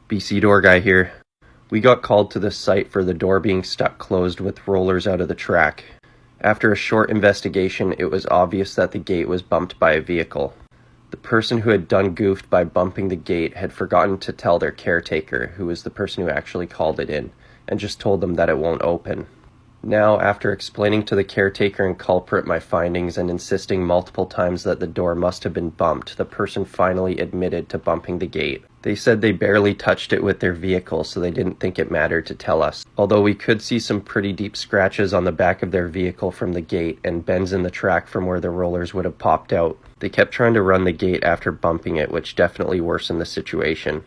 BC Door Guy here. We got called to the site for the door being stuck closed with rollers out of the track. After a short investigation, it was obvious that the gate was bumped by a vehicle. The person who had done goofed by bumping the gate had forgotten to tell their caretaker, who was the person who actually called it in, and just told them that it won't open. Now, after explaining to the caretaker and culprit my findings and insisting multiple times that the door must have been bumped, the person finally admitted to bumping the gate. They said they barely touched it with their vehicle, so they didn't think it mattered to tell us. Although we could see some pretty deep scratches on the back of their vehicle from the gate and bends in the track from where the rollers would have popped out. They kept trying to run the gate after bumping it, which definitely worsened the situation.